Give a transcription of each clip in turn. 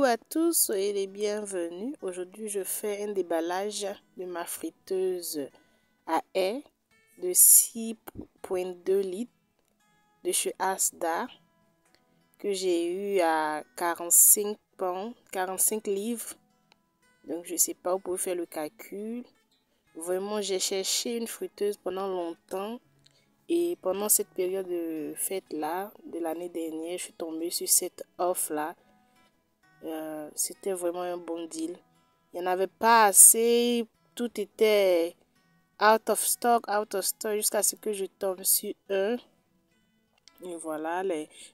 à tous, soyez les bienvenus. Aujourd'hui, je fais un déballage de ma friteuse à air de 6,2 litres de chez Asda que j'ai eu à 45 pounds, 45 livres. Donc, je ne sais pas, vous pouvez faire le calcul. Vraiment, j'ai cherché une friteuse pendant longtemps. Et pendant cette période de fête-là, de l'année dernière, je suis tombée sur cette offre-là. C'était vraiment un bon deal. Il n'y en avait pas assez. Tout était out of stock, jusqu'à ce que je tombe sur un. Et voilà,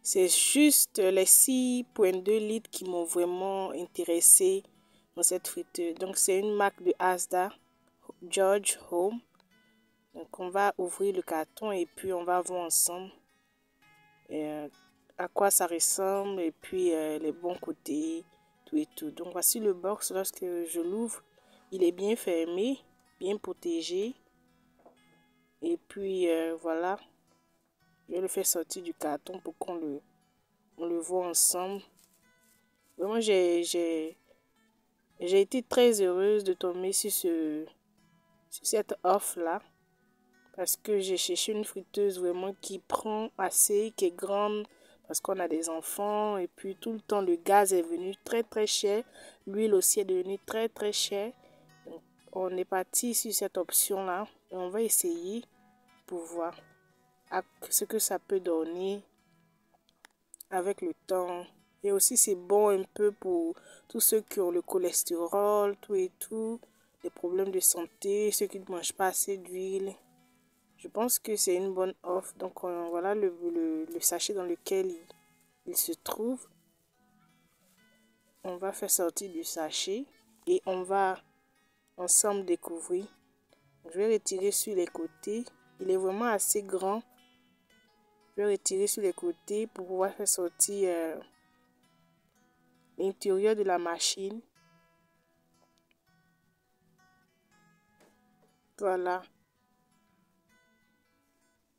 c'est juste les 6,2 litres qui m'ont vraiment intéressé dans cette friteuse. Donc, c'est une marque de Asda, George Home. Donc, on va ouvrir le carton et puis on va voir ensemble à quoi ça ressemble et puis les bons côtés, tout et tout. Donc, voici le box. Lorsque je l'ouvre, il est bien fermé, bien protégé. Et puis, voilà. Je vais le faire sortir du carton pour qu'on le voit ensemble. Vraiment, j'ai été très heureuse de tomber sur cette offre-là. Parce que j'ai cherché une friteuse vraiment qui prend assez, qui est grande. Parce qu'on a des enfants. Et puis tout le temps, le gaz est venu très très cher. L'huile aussi est devenue très très chère. Donc, on est parti sur cette option-là. Et on va essayer pour voir ce que ça peut donner avec le temps. Et aussi, c'est bon un peu pour tous ceux qui ont le cholestérol, tout et tout. Des problèmes de santé, ceux qui ne mangent pas assez d'huile. Je pense que c'est une bonne offre. Donc, voilà le sachet dans lequel il se trouve. On va faire sortir du sachet et on va ensemble découvrir. Je vais retirer sur les côtés. Il est vraiment assez grand. Je vais retirer sur les côtés pour pouvoir faire sortir l'intérieur de la machine. Voilà.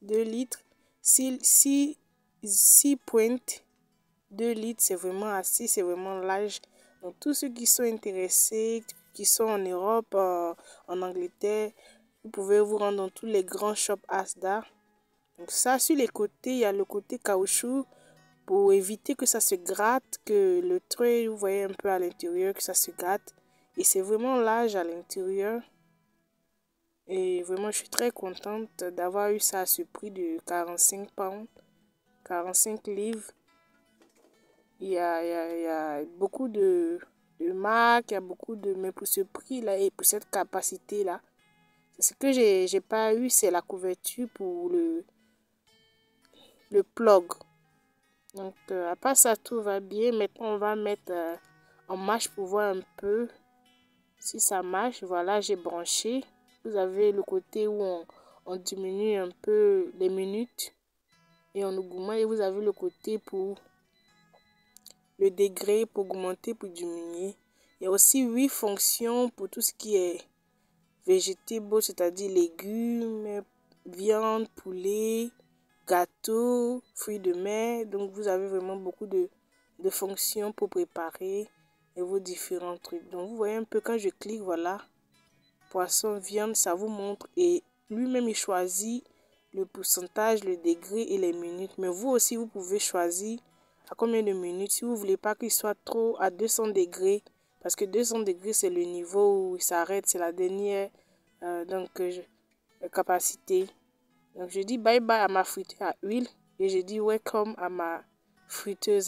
2 litres. 6,2 litres, c'est vraiment assez, c'est vraiment large. Donc, tous ceux qui sont intéressés, qui sont en Europe, en Angleterre, vous pouvez vous rendre dans tous les grands shops Asda. Donc, ça, sur les côtés, il y a le côté caoutchouc pour éviter que ça se gratte, que le trait, vous voyez un peu à l'intérieur, que ça se gratte. Et c'est vraiment large à l'intérieur. Et vraiment, je suis très contente d'avoir eu ça à ce prix de 45 pounds, 45 livres. Il y a beaucoup de marques, il y a beaucoup de... Mais pour ce prix-là et pour cette capacité-là, ce que j'ai pas eu, c'est la couverture pour le plug. Donc, à part ça, tout va bien. Maintenant, on va mettre en marche pour voir un peu si ça marche. Voilà, j'ai branché. Vous avez le côté où on diminue un peu les minutes et on augmente. Et vous avez le côté pour le degré, pour augmenter, pour diminuer. Il y a aussi 8 fonctions pour tout ce qui est végétaux, c'est-à-dire légumes, viande, poulet, gâteau, fruits de mer. Donc, vous avez vraiment beaucoup de fonctions pour préparer et vos différents trucs. Donc, vous voyez un peu quand je clique, voilà. Poisson, viande, ça vous montre et lui-même il choisit le pourcentage, le degré et les minutes. Mais vous aussi, vous pouvez choisir à combien de minutes. Si vous ne voulez pas qu'il soit trop à 200 degrés, parce que 200 degrés, c'est le niveau où il s'arrête, c'est la dernière capacité. Donc, je dis bye bye à ma friteuse à huile et je dis welcome à ma friteuse